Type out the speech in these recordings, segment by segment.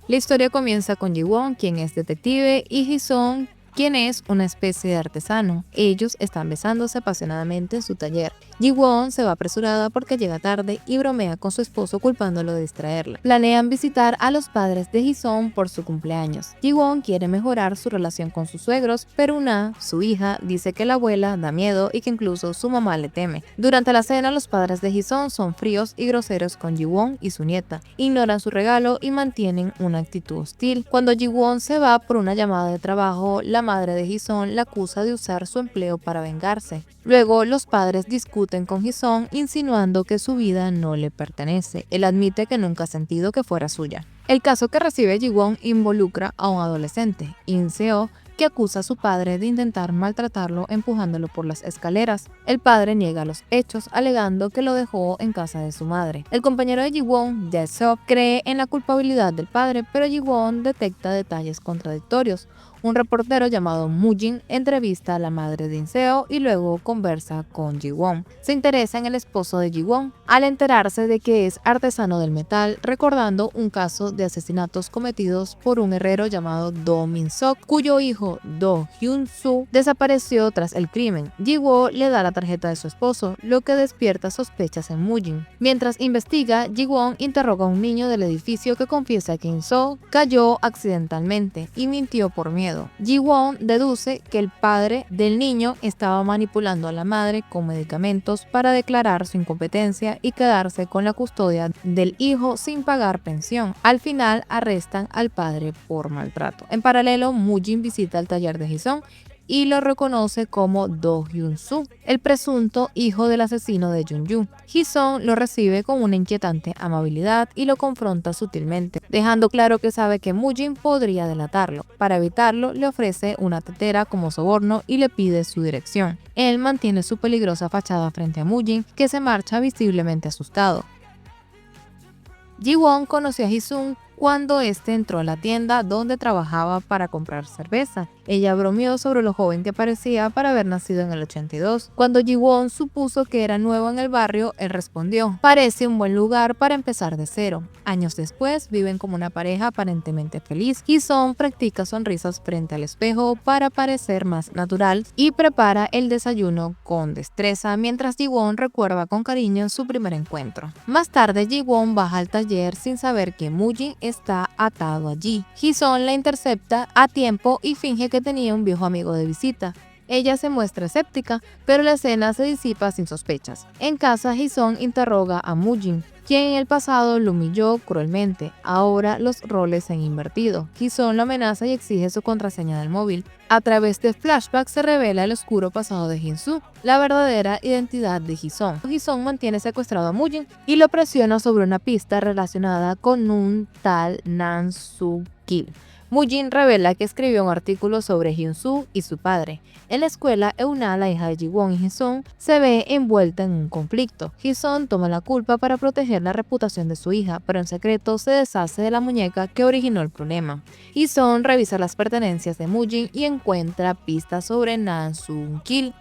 La historia comienza con Ji-won, quien es detective, y Ji-sung, quien es una especie de artesano. Ellos están besándose apasionadamente en su taller. Ji-won se va apresurada porque llega tarde y bromea con su esposo culpándolo de distraerla. Planean visitar a los padres de Ji-sung por su cumpleaños. Ji-won quiere mejorar su relación con sus suegros, pero Na, su hija, dice que la abuela da miedo y que incluso su mamá le teme. Durante la cena, los padres de Ji-sung son fríos y groseros con Ji-won y su nieta. Ignoran su regalo y mantienen una actitud hostil. Cuando Ji-won se va por una llamada de trabajo, la madre de Ji-sung la acusa de usar su empleo para vengarse. Luego, los padres discuten con Ji-sung, insinuando que su vida no le pertenece. Él admite que nunca ha sentido que fuera suya. El caso que recibe Ji-won involucra a un adolescente, In-seo, que acusa a su padre de intentar maltratarlo empujándolo por las escaleras. El padre niega los hechos, alegando que lo dejó en casa de su madre. El compañero de Ji-won, Jae-seok, cree en la culpabilidad del padre, pero Ji-won detecta detalles contradictorios. Un reportero llamado Mu-jin entrevista a la madre de In-seo y luego conversa con Ji-won. Se interesa en el esposo de Ji-won al enterarse de que es artesano del metal, recordando un caso de asesinatos cometidos por un herrero llamado Do Min-sok, cuyo hijo Do Hyun-soo desapareció tras el crimen. Ji-won le da la tarjeta de su esposo, lo que despierta sospechas en Mu-jin. Mientras investiga, Ji-won interroga a un niño del edificio que confiesa que In-soo cayó accidentalmente y mintió por miedo. Ji-won deduce que el padre del niño estaba manipulando a la madre con medicamentos para declarar su incompetencia y quedarse con la custodia del hijo sin pagar pensión. Al final arrestan al padre por maltrato. En paralelo, Mu-jin visita el taller de Ji-sung y lo reconoce como Do Hyun-soo, el presunto hijo del asesino de Jun-yu. Ji-sung lo recibe con una inquietante amabilidad y lo confronta sutilmente, dejando claro que sabe que Mu-jin podría delatarlo. Para evitarlo, le ofrece una tetera como soborno y le pide su dirección. Él mantiene su peligrosa fachada frente a Mu-jin, que se marcha visiblemente asustado. Ji-won conoció a Ji-sung cuando este entró a la tienda donde trabajaba para comprar cerveza. Ella bromeó sobre lo joven que parecía para haber nacido en el 82. Cuando Ji-won supuso que era nuevo en el barrio, él respondió: "Parece un buen lugar para empezar de cero". Años después, viven como una pareja aparentemente feliz. Ji-sung practica sonrisas frente al espejo para parecer más natural y prepara el desayuno con destreza, mientras Ji-won recuerda con cariño su primer encuentro. Más tarde, Ji-won baja al taller sin saber que Mu-jin está atado allí. Ji-sung la intercepta a tiempo y finge que tenía un viejo amigo de visita. Ella se muestra escéptica, pero la escena se disipa sin sospechas. En casa, Ji-sung interroga a Mu-jin, quien en el pasado lo humilló cruelmente. Ahora los roles se han invertido. Ji-sung lo amenaza y exige su contraseña del móvil. A través de flashbacks se revela el oscuro pasado de Jin-soo, la verdadera identidad de Ji-sung. Ji-sung mantiene secuestrado a Mu-jin y lo presiona sobre una pista relacionada con un tal Nam Soo-kil. Mu-jin revela que escribió un artículo sobre Hyun-soo y su padre. En la escuela, Euna, la hija de Ji-won y Ji-sung, se ve envuelta en un conflicto. Ji-sung toma la culpa para proteger la reputación de su hija, pero en secreto se deshace de la muñeca que originó el problema. Ji-sung revisa las pertenencias de Mu-jin y encuentra pistas sobre Nam Soo-kil.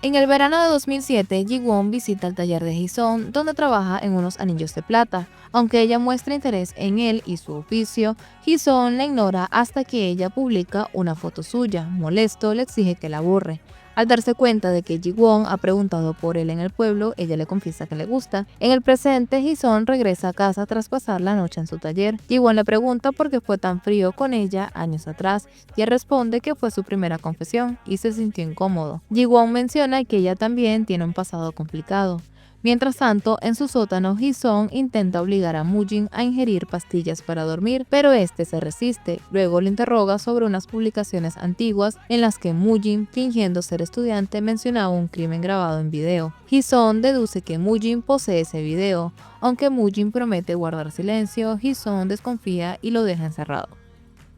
En el verano de 2007, Ji-won visita el taller de Ji-sung, donde trabaja en unos anillos de plata. Aunque ella muestra interés en él y su oficio, Ji-sung la ignora hasta que ella publica una foto suya. Molesto, le exige que la borre. Al darse cuenta de que Ji-won ha preguntado por él en el pueblo, ella le confiesa que le gusta. En el presente, Ji-sung regresa a casa tras pasar la noche en su taller. Ji-won le pregunta por qué fue tan frío con ella años atrás, y él responde que fue su primera confesión y se sintió incómodo. Ji-won menciona que ella también tiene un pasado complicado. Mientras tanto, en su sótano, Ji-sung intenta obligar a Mu-jin a ingerir pastillas para dormir, pero este se resiste. Luego le interroga sobre unas publicaciones antiguas en las que Mu-jin, fingiendo ser estudiante, mencionaba un crimen grabado en video. Ji-sung deduce que Mu-jin posee ese video. Aunque Mu-jin promete guardar silencio, Ji-sung desconfía y lo deja encerrado.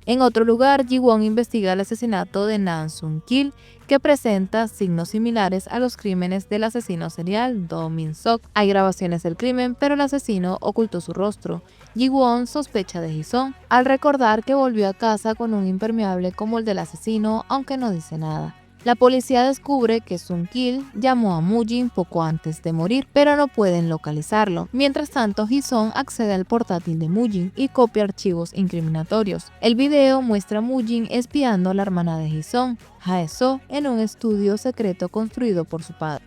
En otro lugar, Ji-won investiga el asesinato de Nam Soo-kil, que presenta signos similares a los crímenes del asesino serial Do Min-sok. Hay grabaciones del crimen, pero el asesino ocultó su rostro. Ji-won sospecha de Ji-sung al recordar que volvió a casa con un impermeable como el del asesino, aunque no dice nada. La policía descubre que Sung-kil llamó a Mu-jin poco antes de morir, pero no pueden localizarlo. Mientras tanto, Hee-sung accede al portátil de Mu-jin y copia archivos incriminatorios. El video muestra a Mu-jin espiando a la hermana de Hee-sung, Hae-soo, en un estudio secreto construido por su padre.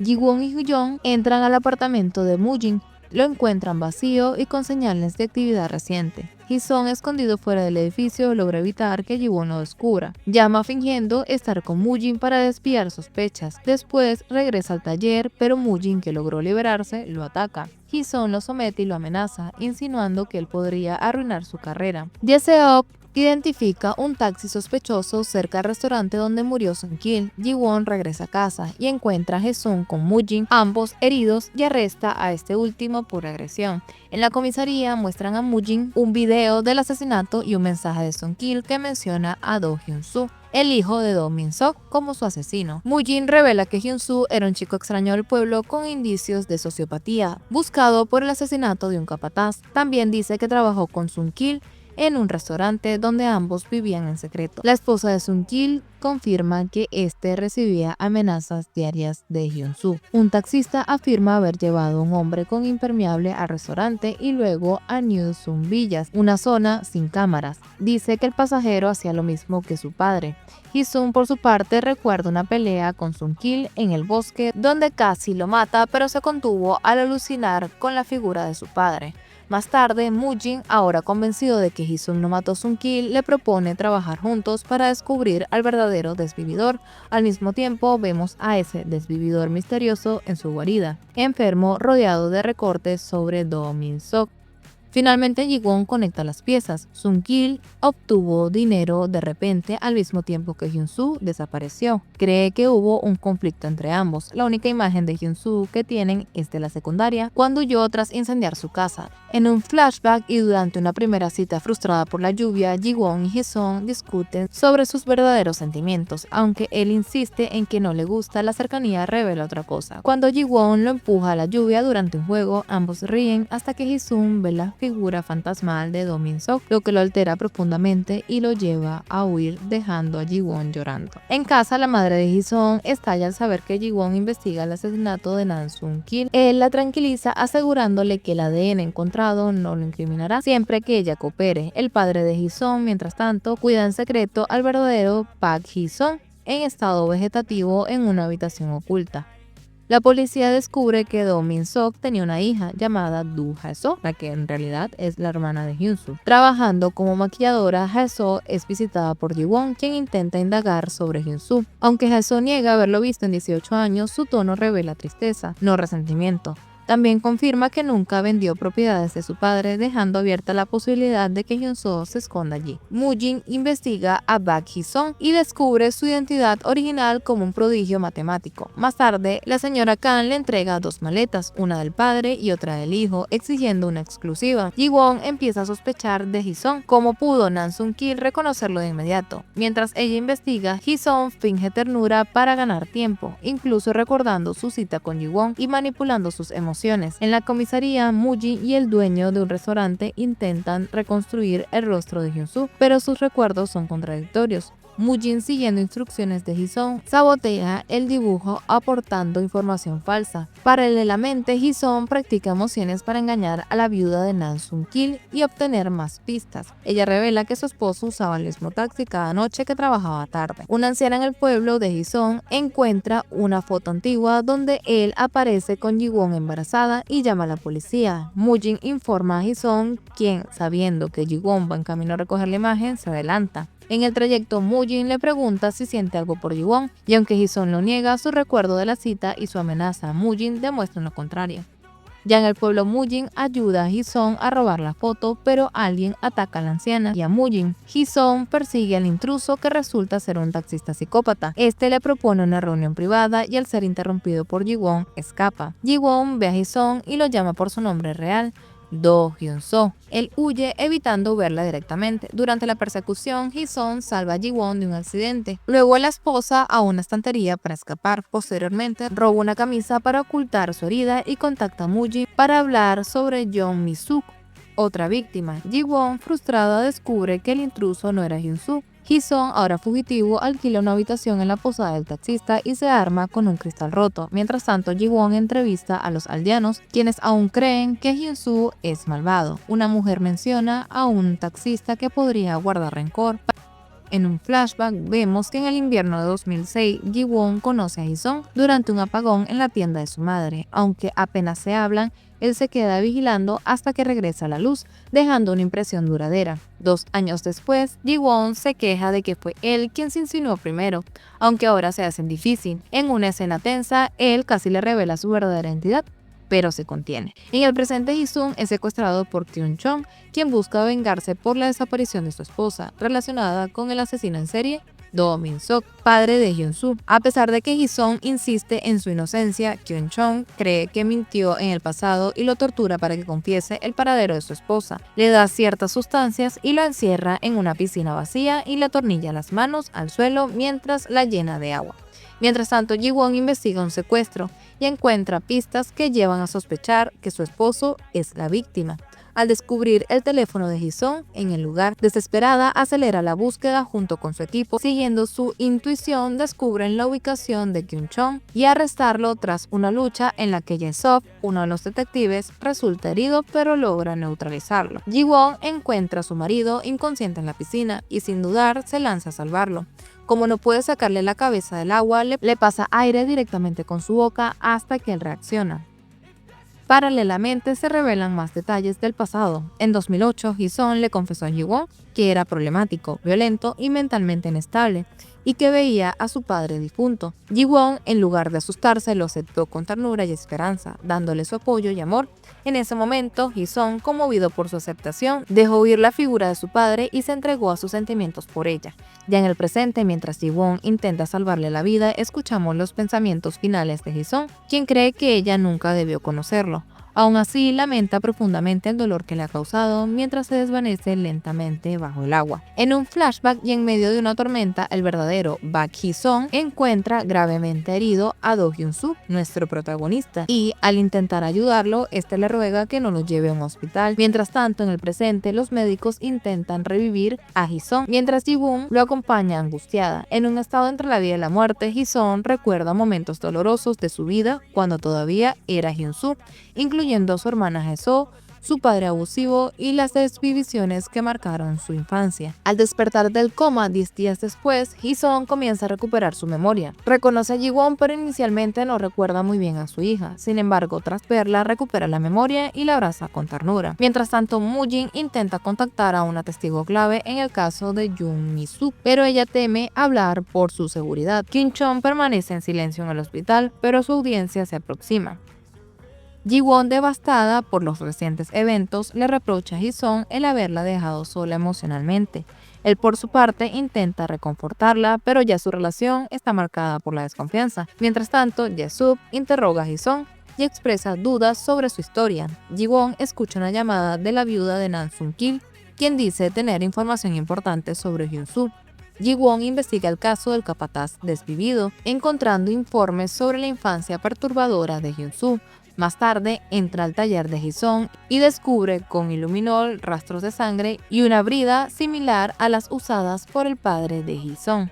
Ji-won y Hyo-jong entran al apartamento de Mu-jin, lo encuentran vacío y con señales de actividad reciente. Hee-sung, escondido fuera del edificio, logra evitar que Ji-won lo descubra. Llama fingiendo estar con Mu-jin para desviar sospechas. Después regresa al taller, pero Mu-jin, que logró liberarse, lo ataca. Hee-sung lo somete y lo amenaza, insinuando que él podría arruinar su carrera. Jae-seok identifica un taxi sospechoso cerca del restaurante donde murió Sung-kil. Ji-won regresa a casa y encuentra a Hee-sung con Mu-jin, ambos heridos, y arresta a este último por agresión. En la comisaría muestran a Mu-jin un video del asesinato y un mensaje de Sung-kil que menciona a Do Hyun-soo, el hijo de Do Min-sok, como su asesino. Mu-jin revela que Hyun-soo era un chico extraño del pueblo con indicios de sociopatía, buscado por el asesinato de un capataz. También dice que trabajó con Sung-kil en un restaurante donde ambos vivían en secreto. La esposa de Sung-kil confirma que este recibía amenazas diarias de Hyun-soo. Un taxista afirma haber llevado a un hombre con impermeable al restaurante y luego a New Sun Villas, una zona sin cámaras. Dice que el pasajero hacía lo mismo que su padre. Hee-sung, por su parte, recuerda una pelea con Sung-kil en el bosque donde casi lo mata, pero se contuvo al alucinar con la figura de su padre. Más tarde, Mu-jin, ahora convencido de que Hee-sung no mató a Sung-kil, le propone trabajar juntos para descubrir al verdadero desvividor. Al mismo tiempo, vemos a ese desvividor misterioso en su guarida, enfermo, rodeado de recortes sobre Do Min-sok. Finalmente, Ji-won conecta las piezas. Sung-kil obtuvo dinero de repente al mismo tiempo que Hyun-soo desapareció. Cree que hubo un conflicto entre ambos. La única imagen de Hyun-soo que tienen es de la secundaria, cuando huyó tras incendiar su casa. En un flashback y durante una primera cita frustrada por la lluvia, Ji-won y Hee-sung discuten sobre sus verdaderos sentimientos. Aunque él insiste en que no le gusta, la cercanía revela otra cosa. Cuando Ji-won lo empuja a la lluvia durante un juego, ambos ríen hasta que Hee-sung ve la figura fantasmal de Do Min-sok, lo que lo altera profundamente y lo lleva a huir, dejando a Ji-won llorando. En casa, la madre de Hee-sung estalla al saber que Ji-won investiga el asesinato de Nam Sung-kil. Él la tranquiliza asegurándole que el ADN encontrado no lo incriminará siempre que ella coopere. El padre de Hee-sung, mientras tanto, cuida en secreto al verdadero Park Hee-sung en estado vegetativo en una habitación oculta. La policía descubre que Do Min-sok tenía una hija llamada Do Hae-soo, la que en realidad es la hermana de Hyun-soo. Trabajando como maquilladora, Hae-soo es visitada por Ji-won, quien intenta indagar sobre Hyun-soo. Aunque Hae-soo niega haberlo visto en 18 años, su tono revela tristeza, no resentimiento. También confirma que nunca vendió propiedades de su padre, dejando abierta la posibilidad de que Hyun-soo se esconda allí. Mu-jin investiga a Park Hee-sung y descubre su identidad original como un prodigio matemático. Más tarde, la señora Kang le entrega dos maletas, una del padre y otra del hijo, exigiendo una exclusiva. Ji-won empieza a sospechar de Hee-sung. ¿Cómo pudo Nam Sung-kil reconocerlo de inmediato? Mientras ella investiga, Hee-sung finge ternura para ganar tiempo, incluso recordando su cita con Ji-won y manipulando sus emociones. En la comisaría, Mu-jin y el dueño de un restaurante intentan reconstruir el rostro de Hyun-soo, pero sus recuerdos son contradictorios. Mu-jin, siguiendo instrucciones de Hee-sung, sabotea el dibujo aportando información falsa. Paralelamente, Hee-sung practica emociones para engañar a la viuda de Nam Sung-kil y obtener más pistas. Ella revela que su esposo usaba el mismo taxi cada noche que trabajaba tarde. Una anciana en el pueblo de Hee-sung encuentra una foto antigua donde él aparece con Ji-won embarazada y llama a la policía. Mu-jin informa a Hee-sung, quien, sabiendo que Ji-won va en camino a recoger la imagen, se adelanta. En el trayecto, Mu-jin le pregunta si siente algo por Ji-won, y aunque Hee-sung lo niega, su recuerdo de la cita y su amenaza a Mu-jin demuestran lo contrario. Ya en el pueblo, Mu-jin ayuda a Hee-sung a robar la foto, pero alguien ataca a la anciana y a Mu-jin. Hee-sung persigue al intruso, que resulta ser un taxista psicópata. Este le propone una reunión privada y al ser interrumpido por Ji-won, escapa. Ji-won ve a Hee-sung y lo llama por su nombre real, Do Hyun-soo. Él huye evitando verla directamente. Durante la persecución, Hee-sung salva a Ji-won de un accidente. Luego la esposa a una estantería para escapar. Posteriormente, roba una camisa para ocultar su herida y contacta a Mu-jin para hablar sobre Jong Mi-suk, otra víctima. Ji-won, frustrada, descubre que el intruso no era Hyun-soo. Hee-sung, ahora fugitivo, alquila una habitación en la posada del taxista y se arma con un cristal roto. Mientras tanto, Ji-won entrevista a los aldeanos, quienes aún creen que Hyun-soo es malvado. Una mujer menciona a un taxista que podría guardar rencor. En un flashback vemos que en el invierno de 2006, Ji-won conoce a Hee-sung durante un apagón en la tienda de su madre. Aunque apenas se hablan, él se queda vigilando hasta que regresa a la luz, dejando una impresión duradera. 2 años después, Ji-won se queja de que fue él quien se insinuó primero, aunque ahora se hacen difícil. En una escena tensa, él casi le revela su verdadera identidad, pero se contiene. En el presente, Hee-sung es secuestrado por Kyun-chong, quien busca vengarse por la desaparición de su esposa, relacionada con el asesino en serie Do Min-sok, padre de Hyun-soo. A pesar de que Hee-sung insiste en su inocencia, Kyun-chong cree que mintió en el pasado y lo tortura para que confiese el paradero de su esposa. Le da ciertas sustancias y lo encierra en una piscina vacía y le atornilla las manos al suelo mientras la llena de agua. Mientras tanto, Ji-won investiga un secuestro y encuentra pistas que llevan a sospechar que su esposo es la víctima. Al descubrir el teléfono de Hee-sung en el lugar, desesperada acelera la búsqueda junto con su equipo. Siguiendo su intuición, descubren la ubicación de Kyun-chong y arrestarlo tras una lucha en la que Jae-sop, uno de los detectives, resulta herido pero logra neutralizarlo. Ji-won encuentra a su marido inconsciente en la piscina y sin dudar se lanza a salvarlo. Como no puede sacarle la cabeza del agua, le pasa aire directamente con su boca hasta que él reacciona. Paralelamente se revelan más detalles del pasado. En 2008, Hee-sung le confesó a Ji-won que era problemático, violento y mentalmente inestable, y que veía a su padre difunto. Ji-won, en lugar de asustarse, lo aceptó con ternura y esperanza, dándole su apoyo y amor. En ese momento, Hee-sung, conmovido por su aceptación, dejó huir la figura de su padre y se entregó a sus sentimientos por ella. Ya en el presente, mientras Ji-won intenta salvarle la vida, escuchamos los pensamientos finales de Hee-sung, quien cree que ella nunca debió conocerlo. Aún así, lamenta profundamente el dolor que le ha causado mientras se desvanece lentamente bajo el agua. En un flashback y en medio de una tormenta, el verdadero Bak Hee-sung encuentra gravemente herido a Do Hyun-soo, nuestro protagonista, y al intentar ayudarlo, este le ruega que no lo lleve a un hospital. Mientras tanto, en el presente, los médicos intentan revivir a Hee-sung, mientras Ji-won lo acompaña angustiada. En un estado entre la vida y la muerte, Hee-sung recuerda momentos dolorosos de su vida cuando todavía era Hyun-soo, incluyendo a su hermana Jae-soo, su padre abusivo y las desvivisiones que marcaron su infancia. Al despertar del coma 10 días después, Hee-sung comienza a recuperar su memoria. Reconoce a Ji-won, pero inicialmente no recuerda muy bien a su hija. Sin embargo, tras verla, recupera la memoria y la abraza con ternura. Mientras tanto, Mu-jin intenta contactar a una testigo clave en el caso de Jung Mi-suk, pero ella teme hablar por su seguridad. Kyun-chong permanece en silencio en el hospital, pero su audiencia se aproxima. Ji-won, devastada por los recientes eventos, le reprocha a Hee-sung el haberla dejado sola emocionalmente. Él, por su parte, intenta reconfortarla, pero ya su relación está marcada por la desconfianza. Mientras tanto, Jae-sub interroga a Hee-sung y expresa dudas sobre su historia. Ji-won escucha una llamada de la viuda de Nam Sung-kil, quien dice tener información importante sobre Hyun-soo. Ji-won investiga el caso del capataz desvivido, encontrando informes sobre la infancia perturbadora de Hyun-soo. Más tarde, entra al taller de Hee-sung y descubre con iluminol rastros de sangre y una brida similar a las usadas por el padre de Hee-sung.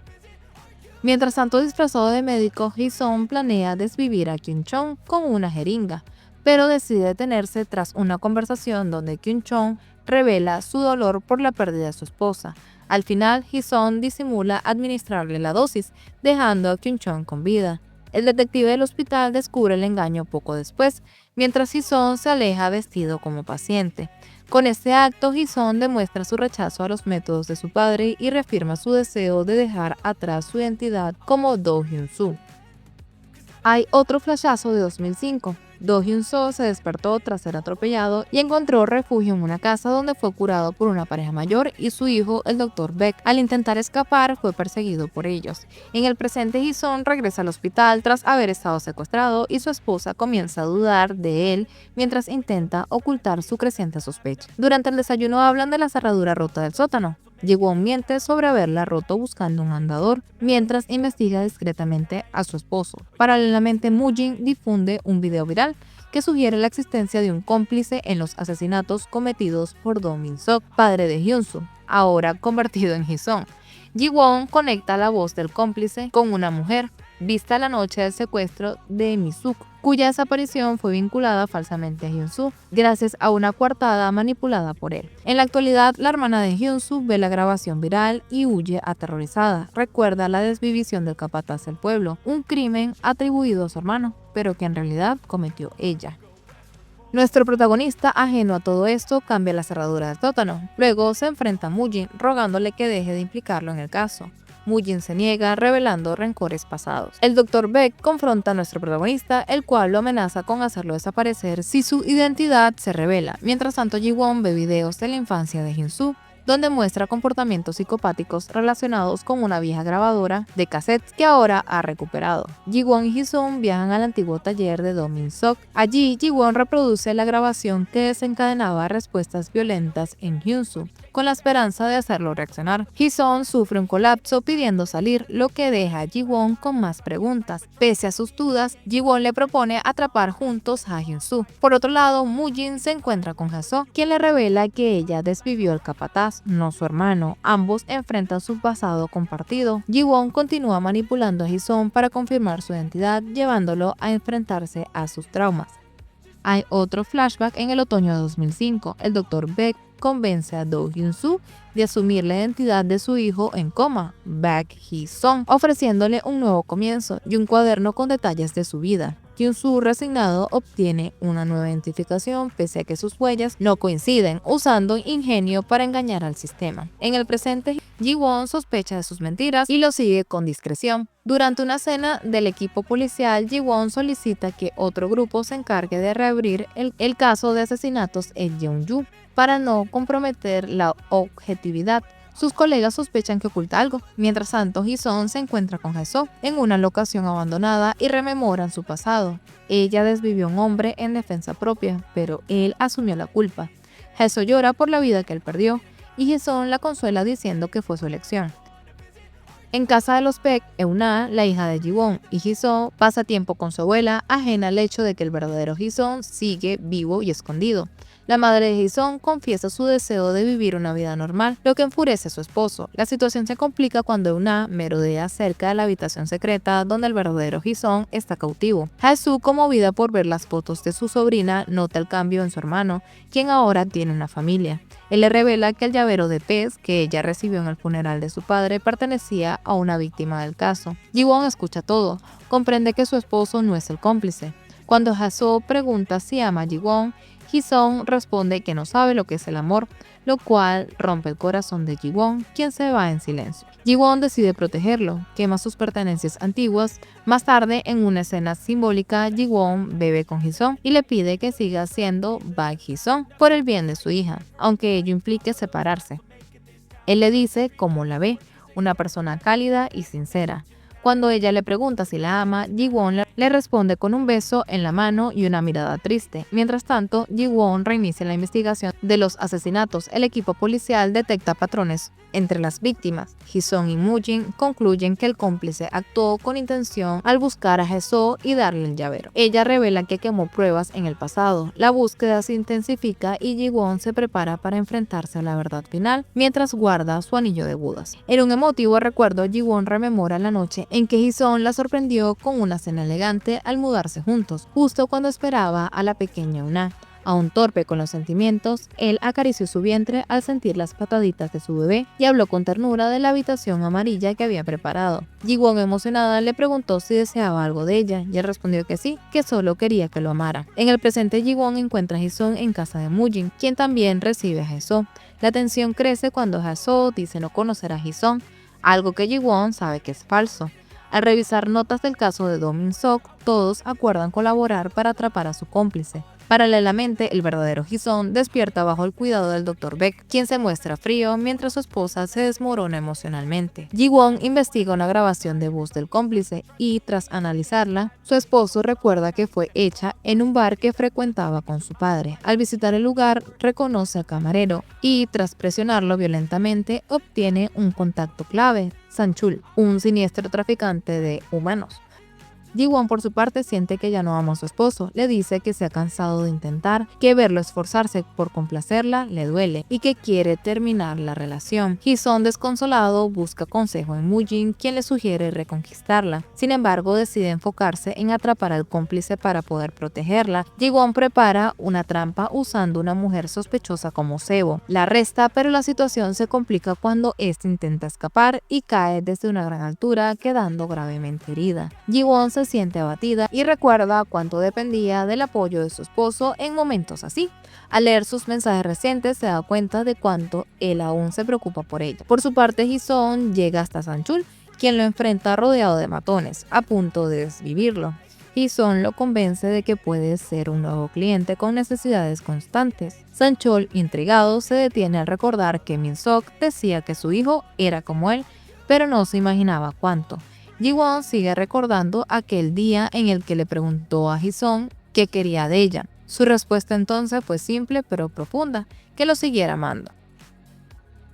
Mientras tanto, disfrazado de médico, Hee-sung planea desvivir a Kyun-chong con una jeringa, pero decide detenerse tras una conversación donde Kyun-chong revela su dolor por la pérdida de su esposa. Al final, Hee-sung disimula administrarle la dosis, dejando a Kyun-chong con vida. El detective del hospital descubre el engaño poco después, mientras Hee-sung se aleja vestido como paciente. Con este acto, Hee-sung demuestra su rechazo a los métodos de su padre y reafirma su deseo de dejar atrás su identidad como Do Hyun-soo. Hay otro flashazo de 2005. Do Hyun-soo se despertó tras ser atropellado y encontró refugio en una casa donde fue curado por una pareja mayor y su hijo, el Dr. Beck. Al intentar escapar, fue perseguido por ellos. En el presente, Hee-sung regresa al hospital tras haber estado secuestrado y su esposa comienza a dudar de él mientras intenta ocultar su creciente sospecha. Durante el desayuno hablan de la cerradura rota del sótano. Ji-won miente sobre haberla roto buscando un andador, mientras investiga discretamente a su esposo. Paralelamente, Mu-jin difunde un video viral que sugiere la existencia de un cómplice en los asesinatos cometidos por Do Min-sok, padre de Hyun-soo, ahora convertido en Hee-sung. Ji-won conecta la voz del cómplice con una mujer, vista la noche del secuestro de Mi-suk, cuya desaparición fue vinculada falsamente a Hyun-soo, gracias a una coartada manipulada por él. En la actualidad, la hermana de Hyun-soo ve la grabación viral y huye aterrorizada. Recuerda la desvivisión del capataz del pueblo, un crimen atribuido a su hermano, pero que en realidad cometió ella. Nuestro protagonista, ajeno a todo esto, cambia la cerradura del sótano. Luego se enfrenta a Mujin, rogándole que deje de implicarlo en el caso. Mujin se niega, revelando rencores pasados. El Dr. Beck confronta a nuestro protagonista, el cual lo amenaza con hacerlo desaparecer si su identidad se revela. Mientras tanto, Ji-won ve videos de la infancia de Hyun-soo, donde muestra comportamientos psicopáticos relacionados con una vieja grabadora de cassettes que ahora ha recuperado. Ji-won y Ji-sung viajan al antiguo taller de Do Min-sok. Allí, Ji-won reproduce la grabación que desencadenaba respuestas violentas en Hyun-soo, con la esperanza de hacerlo reaccionar. Ji-sung sufre un colapso pidiendo salir, lo que deja a Ji-won con más preguntas. Pese a sus dudas, Ji-won le propone atrapar juntos a Hyun-soo. Por otro lado, Mujin se encuentra con Ha-soo, quien le revela que ella desvivió al capataz, no su hermano. Ambos enfrentan su pasado compartido. Ji-won continúa manipulando a Ji-sung para confirmar su identidad, llevándolo a enfrentarse a sus traumas. Hay otro flashback en el otoño de 2005. El Dr. Beck convence a Do Hyun-soo de asumir la identidad de su hijo en coma, Baek Hee-sung, ofreciéndole un nuevo comienzo y un cuaderno con detalles de su vida. Hyun-soo, resignado, obtiene una nueva identificación pese a que sus huellas no coinciden, usando ingenio para engañar al sistema. En el presente, Ji-won sospecha de sus mentiras y lo sigue con discreción. Durante una cena del equipo policial, Ji-won solicita que otro grupo se encargue de reabrir el caso de asesinatos en Jeonju para no comprometer la objetividad. Sus colegas sospechan que oculta algo. Mientras tanto, Ji-sung se encuentra con Ha-soo en una locación abandonada y rememoran su pasado. Ella desvivió a un hombre en defensa propia, pero él asumió la culpa. Ha-soo llora por la vida que él perdió y Ji-sung la consuela diciendo que fue su elección. En casa de los Beck, Eun-ah, la hija de Ji-won y Ji-sung, pasa tiempo con su abuela, ajena al hecho de que el verdadero Ji-sung sigue vivo y escondido. La madre de Ji-sung confiesa su deseo de vivir una vida normal, lo que enfurece a su esposo. La situación se complica cuando Eun-ah merodea cerca de la habitación secreta donde el verdadero Ji-sung está cautivo. Ha-soo, conmovida por ver las fotos de su sobrina, nota el cambio en su hermano, quien ahora tiene una familia. Él le revela que el llavero de pez que ella recibió en el funeral de su padre pertenecía a una víctima del caso. Ji-won escucha todo, comprende que su esposo no es el cómplice. Cuando Ha-soo pregunta si ama a Ji-won, Ji-sung responde que no sabe lo que es el amor, lo cual rompe el corazón de Ji-won, quien se va en silencio. Ji-won decide protegerlo, quema sus pertenencias antiguas. Más tarde, en una escena simbólica, Ji-won bebe con Ji-sung y le pide que siga siendo Baek Hee-sung por el bien de su hija, aunque ello implique separarse. Él le dice cómo la ve, una persona cálida y sincera. Cuando ella le pregunta si la ama, Ji-won le responde con un beso en la mano y una mirada triste. Mientras tanto, Ji-won reinicia la investigación de los asesinatos. El equipo policial detecta patrones entre las víctimas. Ji-sung y Mujin concluyen que el cómplice actuó con intención al buscar a Ha-soo y darle el llavero. Ella revela que quemó pruebas en el pasado. La búsqueda se intensifica y Ji-won se prepara para enfrentarse a la verdad final mientras guarda su anillo de bodas. En un emotivo recuerdo, Ji-won rememora la noche en que Ji-sung la sorprendió con una cena elegante al mudarse juntos, justo cuando esperaba a la pequeña Eun-ah. Aún torpe con los sentimientos, él acarició su vientre al sentir las pataditas de su bebé y habló con ternura de la habitación amarilla que había preparado. Ji-won, emocionada, le preguntó si deseaba algo de ella y él respondió que sí, que solo quería que lo amara. En el presente, Ji-won encuentra a Ji-sung en casa de Mujin, quien también recibe a Ha-soo. La tensión crece cuando Ha-soo dice no conocer a Ji-sung, algo que Ji-won sabe que es falso. Al revisar notas del caso de Do Min-sok, todos acuerdan colaborar para atrapar a su cómplice. Paralelamente, el verdadero Ji-sung despierta bajo el cuidado del Dr. Beck, quien se muestra frío mientras su esposa se desmorona emocionalmente. Ji-won investiga una grabación de voz del cómplice y, tras analizarla, su esposo recuerda que fue hecha en un bar que frecuentaba con su padre. Al visitar el lugar, reconoce al camarero y, tras presionarlo violentamente, obtiene un contacto clave: San-chul, un siniestro traficante de humanos. Ji-won por su parte siente que ya no ama a su esposo, le dice que se ha cansado de intentar, que verlo esforzarse por complacerla le duele y que quiere terminar la relación. Ji-sung desconsolado busca consejo en Mu-jin, quien le sugiere reconquistarla. Sin embargo, decide enfocarse en atrapar al cómplice para poder protegerla. Ji-won prepara una trampa usando una mujer sospechosa como cebo. La arresta, pero la situación se complica cuando éste intenta escapar y cae desde una gran altura, quedando gravemente herida. Ji-won se siente abatida y recuerda cuánto dependía del apoyo de su esposo en momentos así. Al leer sus mensajes recientes se da cuenta de cuánto él aún se preocupa por ella. Por su parte, Ji-sung llega hasta Sang-chul, quien lo enfrenta rodeado de matones, a punto de desvivirlo. Ji-sung lo convence de que puede ser un nuevo cliente con necesidades constantes. Sang-chul, intrigado, se detiene al recordar que Min-sok decía que su hijo era como él, pero no se imaginaba cuánto. Ji-won sigue recordando aquel día en el que le preguntó a Ji-sung qué quería de ella. Su respuesta entonces fue simple pero profunda, que lo siguiera amando.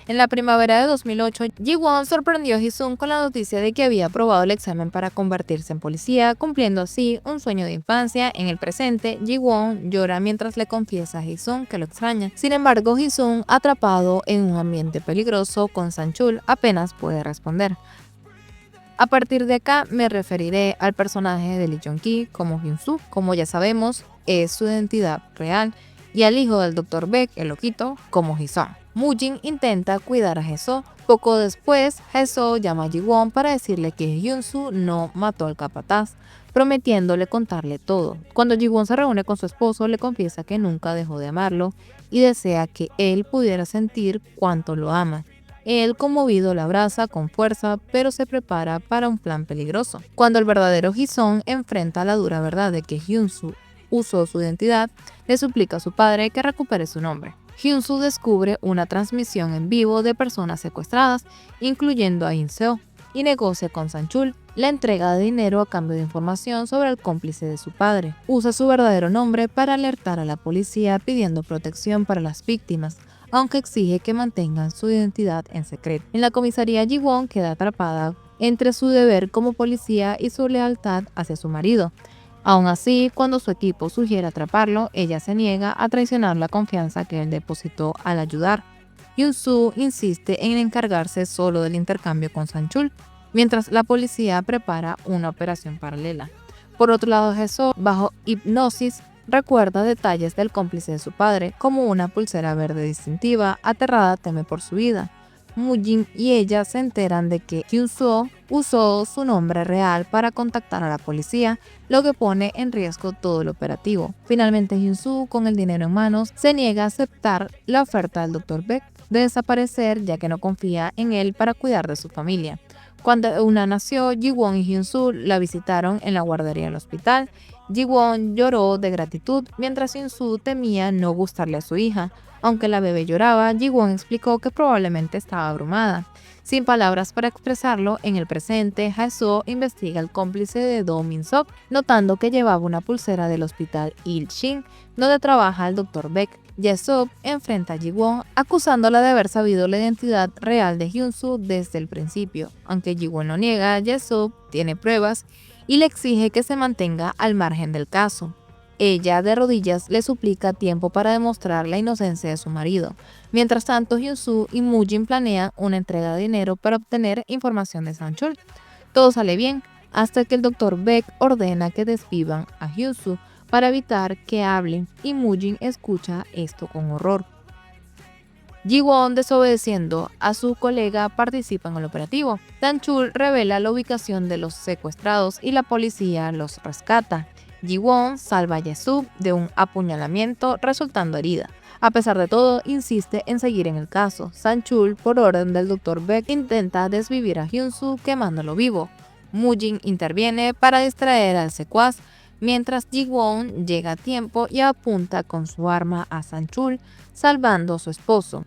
En la primavera de 2008, Ji-won sorprendió a Ji-sung con la noticia de que había aprobado el examen para convertirse en policía, cumpliendo así un sueño de infancia. En el presente, Ji-won llora mientras le confiesa a Ji-sung que lo extraña. Sin embargo, Ji-sung, atrapado en un ambiente peligroso con Sang-chul, apenas puede responder. A partir de acá me referiré al personaje de Lee Jong-ki como Hyun-soo, como ya sabemos, es su identidad real, y al hijo del Dr. Baek, el loquito, como Ji-sung. Mu-jin intenta cuidar a Hae-soo. Poco después, Hae-soo llama a Ji-won para decirle que Hyun-soo no mató al capataz, prometiéndole contarle todo. Cuando Ji-won se reúne con su esposo, le confiesa que nunca dejó de amarlo y desea que él pudiera sentir cuánto lo ama. Él, conmovido, la abraza con fuerza, pero se prepara para un plan peligroso. Cuando el verdadero Ji-sung enfrenta la dura verdad de que Hyun-soo usó su identidad, le suplica a su padre que recupere su nombre. Hyun-soo descubre una transmisión en vivo de personas secuestradas, incluyendo a In-seo, y negocia con Sang-chul la entrega de dinero a cambio de información sobre el cómplice de su padre. Usa su verdadero nombre para alertar a la policía pidiendo protección para las víctimas, aunque exige que mantengan su identidad en secreto. En la comisaría, Ji-won queda atrapada entre su deber como policía y su lealtad hacia su marido. Aún así, cuando su equipo sugiere atraparlo, ella se niega a traicionar la confianza que él depositó al ayudar. Hyun-soo insiste en encargarse solo del intercambio con Sang-chul, mientras la policía prepara una operación paralela. Por otro lado, Hae-soo, bajo hipnosis, recuerda detalles del cómplice de su padre, como una pulsera verde distintiva. Aterrada, teme por su vida. Mu-jin y ella se enteran de que Hyun-soo usó su nombre real para contactar a la policía, lo que pone en riesgo todo el operativo. Finalmente, Hyun-soo, con el dinero en manos, se niega a aceptar la oferta del Dr. Baek de desaparecer, ya que no confía en él para cuidar de su familia. Cuando Euna nació, Ji-won y Hyun-soo la visitaron en la guardería del hospital. Ji-won lloró de gratitud, mientras Hyun-soo temía no gustarle a su hija. Aunque la bebé lloraba, Ji-won explicó que probablemente estaba abrumada. Sin palabras para expresarlo, en el presente, Hae-soo investiga al cómplice de Do Min-sok, notando que llevaba una pulsera del hospital Il-shin, donde trabaja el Dr. Baek. Ye-sub enfrenta a Ji-won, acusándola de haber sabido la identidad real de Hyun-soo desde el principio. Aunque Ji-won lo niega, Ye-sub tiene pruebas y le exige que se mantenga al margen del caso. Ella, de rodillas, le suplica tiempo para demostrar la inocencia de su marido. Mientras tanto, Hyun-soo y Mu-jin planean una entrega de dinero para obtener información de Sang-chul. Todo sale bien, hasta que el Dr. Baek ordena que desvivan a Hyun-soo para evitar que hablen, y Mu-jin escucha esto con horror. Ji-won, desobedeciendo a su colega, participa en el operativo. Sang-chul revela la ubicación de los secuestrados y la policía los rescata. Ji-won salva a Ye-sub de un apuñalamiento, resultando herida. A pesar de todo, insiste en seguir en el caso. Sang-chul, por orden del Dr. Baek, intenta desvivir a Hyun-soo quemándolo vivo. Mu-jin interviene para distraer al secuaz, mientras Ji-won llega a tiempo y apunta con su arma a Sang-chul, salvando a su esposo.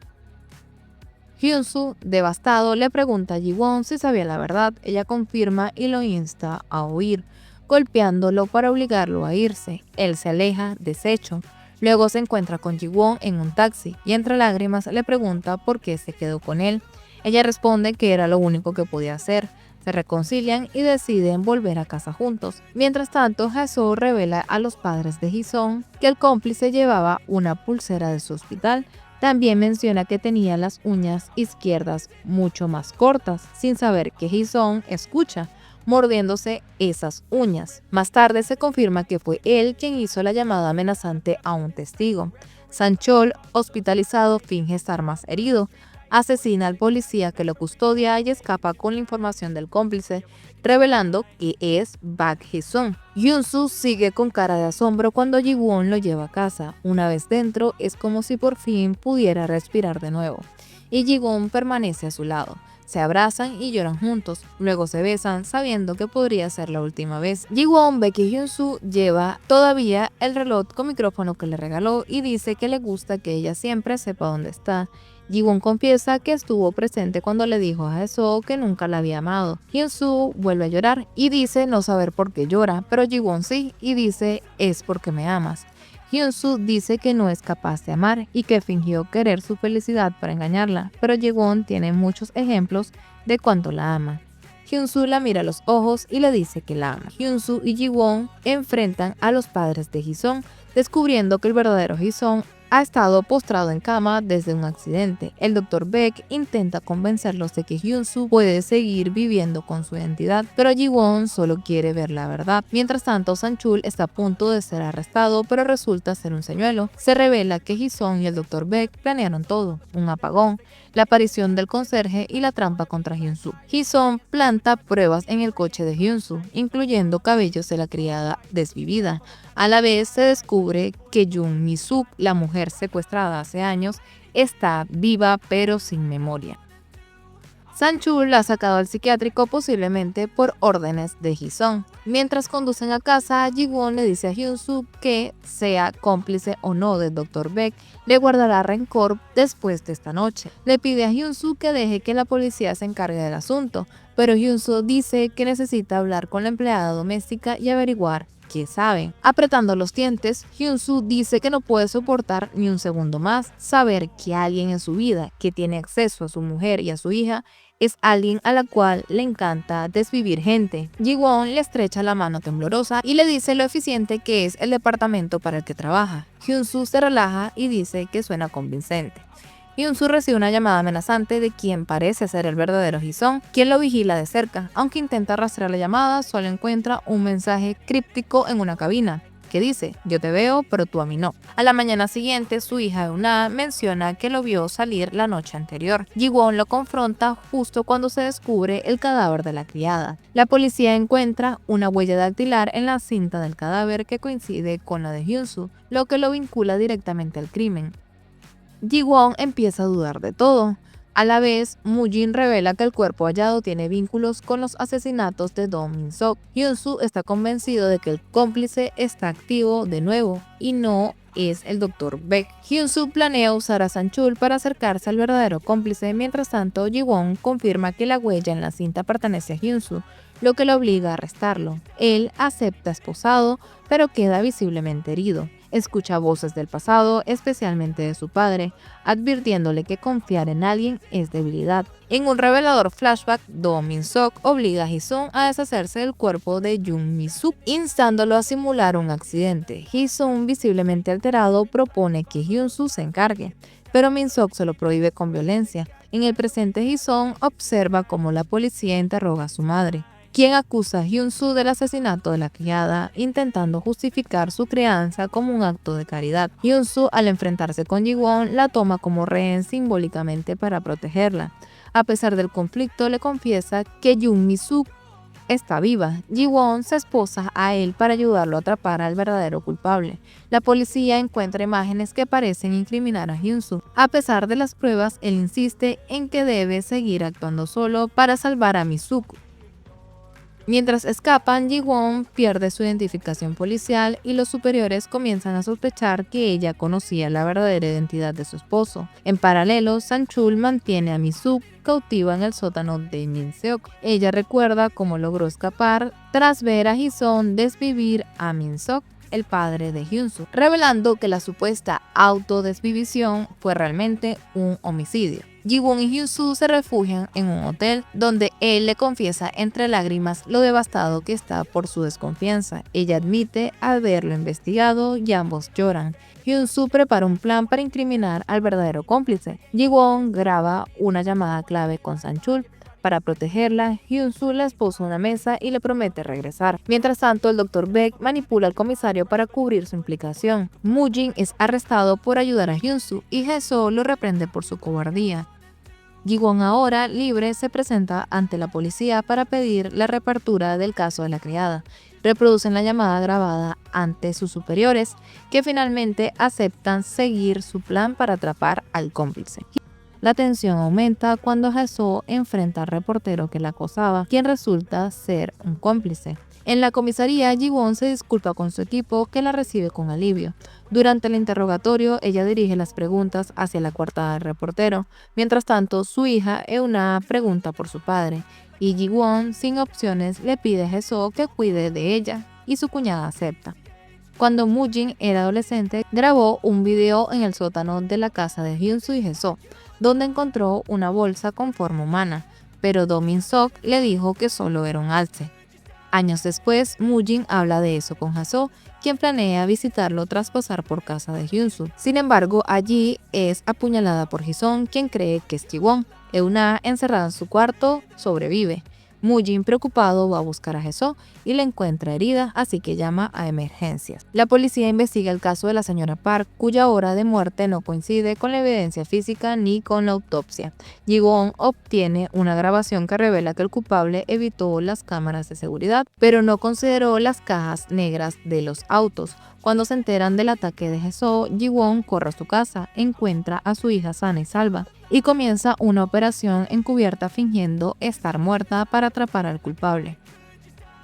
Hyun-soo, devastado, le pregunta a Ji-won si sabía la verdad. Ella confirma y lo insta a huir, golpeándolo para obligarlo a irse. Él se aleja, deshecho. Luego se encuentra con Ji-won en un taxi y entre lágrimas le pregunta por qué se quedó con él. Ella responde que era lo único que podía hacer. Se reconcilian y deciden volver a casa juntos. Mientras tanto, Hae-soo revela a los padres de Ji-sung que el cómplice llevaba una pulsera de su hospital. También menciona que tenía las uñas izquierdas mucho más cortas, sin saber que Ji-sung escucha, mordiéndose esas uñas. Más tarde se confirma que fue él quien hizo la llamada amenazante a un testigo. San-chol, hospitalizado, finge estar más herido, asesina al policía que lo custodia y escapa con la información del cómplice, revelando que es Bak Ji-sung. Hyun-soo sigue con cara de asombro cuando Ji-won lo lleva a casa. Una vez dentro, es como si por fin pudiera respirar de nuevo, y Ji-won permanece a su lado. Se abrazan y lloran juntos, luego se besan sabiendo que podría ser la última vez. Ji-won ve que Hyun-soo lleva todavía el reloj con micrófono que le regaló y dice que le gusta que ella siempre sepa dónde está. Ji-won confiesa que estuvo presente cuando le dijo a Hae-soo que nunca la había amado. Hyun-soo vuelve a llorar y dice no saber por qué llora, pero Ji-won sí, y dice es porque me amas. Hyun-soo dice que no es capaz de amar y que fingió querer su felicidad para engañarla, pero Ji-won tiene muchos ejemplos de cuánto la ama. Hyun-soo la mira a los ojos y le dice que la ama. Hyun-soo y Ji-won enfrentan a los padres de Ji-sung, descubriendo que el verdadero Ji-sung ha estado postrado en cama desde un accidente. El Dr. Baek intenta convencerlos de que Hyun-soo puede seguir viviendo con su identidad, pero Ji-won solo quiere ver la verdad. Mientras tanto, San-chul está a punto de ser arrestado, pero resulta ser un señuelo. Se revela que Ji-sung y el Dr. Baek planearon todo: un apagón, la aparición del conserje y la trampa contra Hyun-soo. Ji-sung planta pruebas en el coche de Hyun-soo, incluyendo cabellos de la criada desvivida. A la vez se descubre que Jung Mi-suk, la mujer secuestrada hace años, está viva pero sin memoria. San-chul la ha sacado al psiquiátrico posiblemente por órdenes de Ji-sung. Mientras conducen a casa, Ji-won le dice a Hyun-soo que, sea cómplice o no del Dr. Baek, le guardará rencor después de esta noche. Le pide a Hyun-soo que deje que la policía se encargue del asunto, pero Hyun-soo dice que necesita hablar con la empleada doméstica y averiguar qué saben. Apretando los dientes, Hyun-soo dice que no puede soportar ni un segundo más saber que alguien en su vida que tiene acceso a su mujer y a su hija es alguien a la cual le encanta desvivir gente. Ji-won le estrecha la mano temblorosa y le dice lo eficiente que es el departamento para el que trabaja. Hyun-soo se relaja y dice que suena convincente. Hyun-soo recibe una llamada amenazante de quien parece ser el verdadero Ji-sung, quien lo vigila de cerca. Aunque intenta rastrear la llamada, solo encuentra un mensaje críptico en una cabina que dice: yo te veo, pero tú a mí no. A la mañana siguiente, su hija Euna menciona que lo vio salir la noche anterior. Ji-won lo confronta justo cuando se descubre el cadáver de la criada. La policía encuentra una huella dactilar en la cinta del cadáver que coincide con la de Hyun-soo, lo que lo vincula directamente al crimen. Ji-won empieza a dudar de todo. A la vez, Mu-jin revela que el cuerpo hallado tiene vínculos con los asesinatos de Do Min-sok. Hyun-soo está convencido de que el cómplice está activo de nuevo y no es el Dr. Baek. Hyun-soo planea usar a San-chul para acercarse al verdadero cómplice. Mientras tanto, Ji-won confirma que la huella en la cinta pertenece a Hyun-soo, lo que lo obliga a arrestarlo. Él acepta esposado, pero queda visiblemente herido. Escucha voces del pasado, especialmente de su padre, advirtiéndole que confiar en alguien es debilidad. En un revelador flashback, Do Min-sok obliga a Ji-sung a deshacerse del cuerpo de Jung Mi-suk, instándolo a simular un accidente. Ji-sung, visiblemente alterado, propone que Hyun-soo se encargue, pero Min-sok se lo prohíbe con violencia. En el presente, Ji-sung observa cómo la policía interroga a su madre, quien acusa a Hyun-soo del asesinato de la criada, intentando justificar su crianza como un acto de caridad. Hyun-soo, al enfrentarse con Ji-won, la toma como rehén simbólicamente para protegerla. A pesar del conflicto, le confiesa que Jung Mi-suk está viva. Ji-won se esposa a él para ayudarlo a atrapar al verdadero culpable. La policía encuentra imágenes que parecen incriminar a Hyun-soo. A pesar de las pruebas, él insiste en que debe seguir actuando solo para salvar a Mi-suk. Mientras escapan, Ji-won pierde su identificación policial y los superiores comienzan a sospechar que ella conocía la verdadera identidad de su esposo. En paralelo, San-chul mantiene a Mi-suk cautiva en el sótano de Min-seok. Ella recuerda cómo logró escapar tras ver a Ji-sung desvivir a Min-sok, el padre de Hyun-soo, revelando que la supuesta autodesvivisión fue realmente un homicidio. Ji-won y Hyun-soo se refugian en un hotel donde él le confiesa entre lágrimas lo devastado que está por su desconfianza. Ella admite haberlo investigado y ambos lloran. Hyun-soo prepara un plan para incriminar al verdadero cómplice. Ji-won graba una llamada clave con Sang-chul. Para protegerla, Hyun-soo la esposa a una mesa y le promete regresar. Mientras tanto, el Dr. Baek manipula al comisario para cubrir su implicación. Mu-jin es arrestado por ayudar a Hyun-soo y Hae-soo lo reprende por su cobardía. Ji-won, ahora libre, se presenta ante la policía para pedir la reapertura del caso de la criada. Reproducen la llamada grabada ante sus superiores, que finalmente aceptan seguir su plan para atrapar al cómplice. La tensión aumenta cuando Hae-soo enfrenta al reportero que la acosaba, quien resulta ser un cómplice. En la comisaría, Ji-won se disculpa con su equipo, que la recibe con alivio. Durante el interrogatorio, ella dirige las preguntas hacia la coartada del reportero. Mientras tanto, su hija Euna pregunta por su padre, y Ji-won, sin opciones, le pide a Hae-soo que cuide de ella, y su cuñada acepta. Cuando Mu-jin era adolescente, grabó un video en el sótano de la casa de Hyun-soo y Hae-soo, donde encontró una bolsa con forma humana, pero Do Min-sok le dijo que solo era un alce. Años después, Mu-jin habla de eso con Hae-soo, quien planea visitarlo tras pasar por casa de Hyun-soo. Sin embargo, allí es apuñalada por Ji-sung, quien cree que es Ji-won. Euna, encerrada en su cuarto, sobrevive. Mu-jin, preocupado, va a buscar a Hae-soo y la encuentra herida, así que llama a emergencias. La policía investiga el caso de la señora Park, cuya hora de muerte no coincide con la evidencia física ni con la autopsia. Ji-won obtiene una grabación que revela que el culpable evitó las cámaras de seguridad, pero no consideró las cajas negras de los autos. Cuando se enteran del ataque de Hae-soo, Ji-won corre a su casa, encuentra a su hija sana y salva, y comienza una operación encubierta fingiendo estar muerta para atrapar al culpable.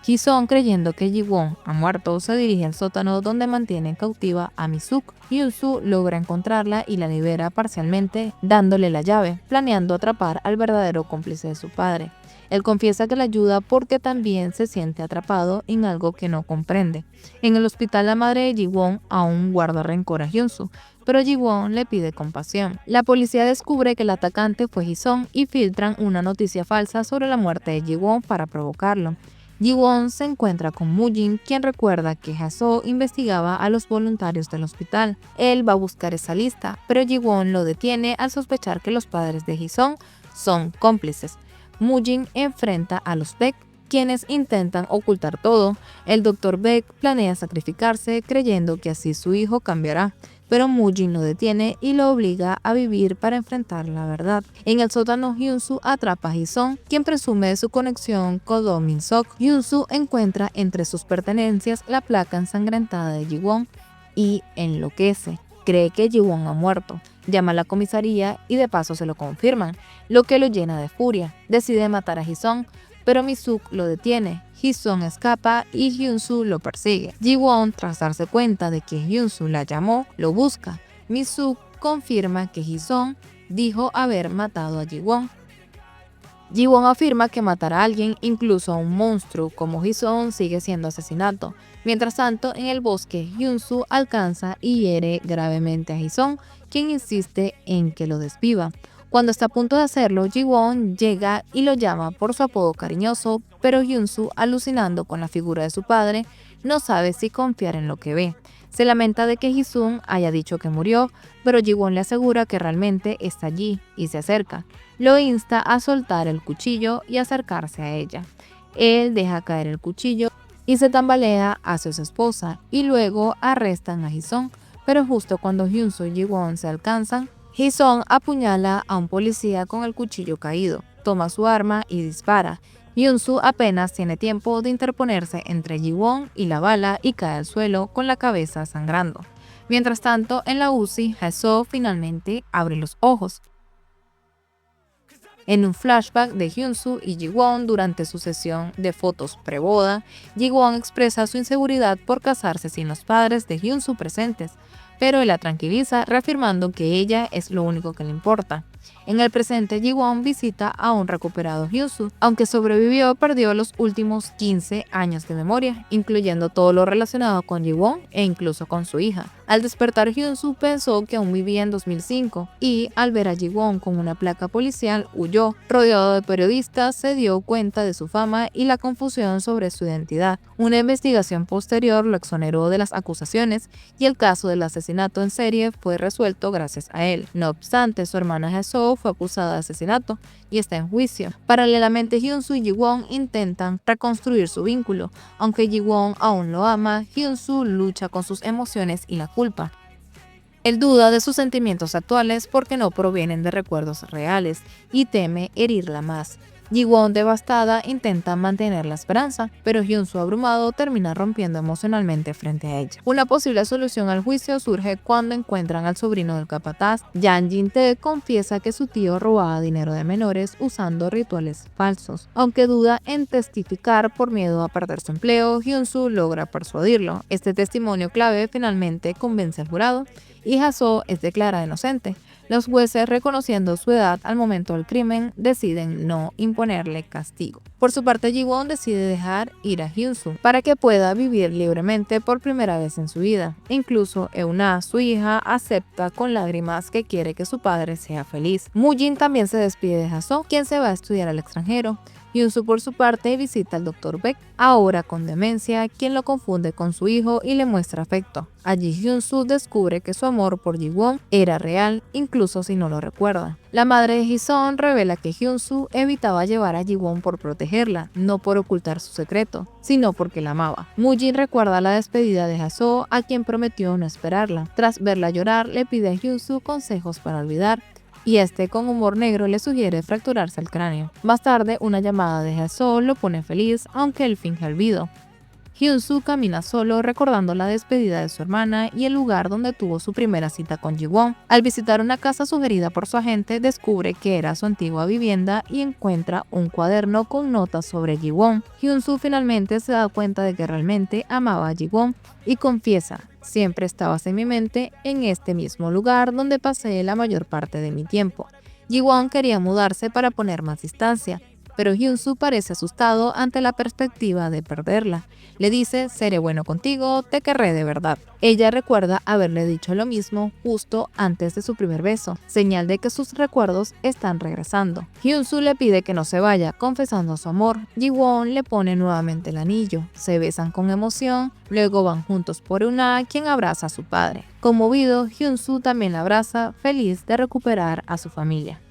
Ji-sung, creyendo que Ji-won ha muerto, se dirige al sótano donde mantiene cautiva a Mi-suk. Hyun-soo logra encontrarla y la libera parcialmente, dándole la llave, planeando atrapar al verdadero cómplice de su padre. Él confiesa que la ayuda porque también se siente atrapado en algo que no comprende. En el hospital, la madre de Ji-won aún guarda rencor a Hyun-soo, pero Ji-won le pide compasión. La policía descubre que el atacante fue Ji-sung y filtran una noticia falsa sobre la muerte de Ji-won para provocarlo. Ji-won se encuentra con Mu-jin, quien recuerda que Hae-soo investigaba a los voluntarios del hospital. Él va a buscar esa lista, pero Ji-won lo detiene al sospechar que los padres de Ji-sung son cómplices. Mu-jin enfrenta a los Baek, quienes intentan ocultar todo. El Dr. Baek planea sacrificarse, creyendo que así su hijo cambiará, pero Mu-jin lo detiene y lo obliga a vivir para enfrentar la verdad. En el sótano, Hyun-soo atrapa a Ji-sung, quien presume de su conexión con Do Min-sok. Hyun-soo encuentra entre sus pertenencias la placa ensangrentada de Ji-won y enloquece. Cree que Ji-won ha muerto. Llama a la comisaría y de paso se lo confirman, lo que lo llena de furia. Decide matar a Ji-sung, pero Mi-suk lo detiene. Ji-sung escapa y Hyun-soo lo persigue. Ji-won, tras darse cuenta de que Hyun-soo la llamó, lo busca. Mi-suk confirma que Ji-sung dijo haber matado a Ji-won. Ji-won afirma que matar a alguien, incluso a un monstruo como Ji-sung, sigue siendo asesinato. Mientras tanto, en el bosque, Hyun-soo alcanza y hiere gravemente a Ji-sung, quien insiste en que lo desviva. Cuando está a punto de hacerlo, Ji-won llega y lo llama por su apodo cariñoso, pero Hyun-soo, alucinando con la figura de su padre, no sabe si confiar en lo que ve. Se lamenta de que Ji-sung haya dicho que murió, pero Ji-won le asegura que realmente está allí y se acerca. Lo insta a soltar el cuchillo y acercarse a ella. Él deja caer el cuchillo y se tambalea hacia su esposa, y luego arrestan a Ji-sung, pero justo cuando Hyun-soo y Ji-won se alcanzan, Ji-sung apuñala a un policía con el cuchillo caído, toma su arma y dispara. Hyun-soo apenas tiene tiempo de interponerse entre Ji-won y la bala y cae al suelo con la cabeza sangrando. Mientras tanto, en la UCI, Hae-soo finalmente abre los ojos. En un flashback de Hyun-soo y Ji-won durante su sesión de fotos preboda, Ji-won expresa su inseguridad por casarse sin los padres de Hyun-soo presentes, pero él la tranquiliza reafirmando que ella es lo único que le importa. En el presente, Ji-won visita a un recuperado Hyun-soo. Aunque sobrevivió, perdió los últimos 15 años de memoria, incluyendo todo lo relacionado con Ji-won e incluso con su hija. Al despertar, Hyun-soo pensó que aún vivía en 2005 y, al ver a Ji-won con una placa policial, huyó. Rodeado de periodistas, se dio cuenta de su fama y la confusión sobre su identidad. Una investigación posterior lo exoneró de las acusaciones y el caso del asesinato en serie fue resuelto gracias a él. No obstante, su hermana Hae-soo fue acusada de asesinato y está en juicio. Paralelamente, Hyun-soo y Ji-won intentan reconstruir su vínculo. Aunque Ji-won aún lo ama, Hyun-soo lucha con sus emociones y la culpa. Él duda de sus sentimientos actuales porque no provienen de recuerdos reales y teme herirla más. Ji-won, devastada, intenta mantener la esperanza, pero Hyun-soo, abrumado, termina rompiendo emocionalmente frente a ella. Una posible solución al juicio surge cuando encuentran al sobrino del capataz. Yang Jin-tae confiesa que su tío robaba dinero de menores usando rituales falsos. Aunque duda en testificar por miedo a perder su empleo, Hyun-soo logra persuadirlo. Este testimonio clave finalmente convence al jurado y Hae-soo es declarada inocente. Los jueces, reconociendo su edad al momento del crimen, deciden no imponerle castigo. Por su parte, Ji-won decide dejar ir a Hyun-soo para que pueda vivir libremente por primera vez en su vida. Incluso Euna, su hija, acepta con lágrimas que quiere que su padre sea feliz. Mu-jin también se despide de Hae-soo, quien se va a estudiar al extranjero. Hyun-soo, por su parte, visita al Dr. Baek, ahora con demencia, quien lo confunde con su hijo y le muestra afecto. Allí Hyun-soo descubre que su amor por Ji-won era real, incluso si no lo recuerda. La madre de Ji-sung revela que Hyun-soo evitaba llevar a Ji-won por protegerla, no por ocultar su secreto, sino porque la amaba. Mu-jin recuerda la despedida de Hae-soo, a quien prometió no esperarla. Tras verla llorar, le pide a Hyun-soo consejos para olvidar, y este, con humor negro, le sugiere fracturarse el cráneo. Más tarde, una llamada de Hae-soo lo pone feliz, aunque él finge olvido. Hyun-soo camina solo, recordando la despedida de su hermana y el lugar donde tuvo su primera cita con Ji-won. Al visitar una casa sugerida por su agente, descubre que era su antigua vivienda y encuentra un cuaderno con notas sobre Ji-won. Hyun-soo finalmente se da cuenta de que realmente amaba a Ji-won y confiesa: siempre estabas en mi mente, en este mismo lugar donde pasé la mayor parte de mi tiempo. Ji-won quería mudarse para poner más distancia, pero Hyun-soo parece asustado ante la perspectiva de perderla. Le dice: seré bueno contigo, te querré de verdad. Ella recuerda haberle dicho lo mismo justo antes de su primer beso, señal de que sus recuerdos están regresando. Hyun-soo le pide que no se vaya, confesando su amor. Ji-won le pone nuevamente el anillo, se besan con emoción, luego van juntos por Euna, quien abraza a su padre. Conmovido, Hyun-soo también la abraza, feliz de recuperar a su familia.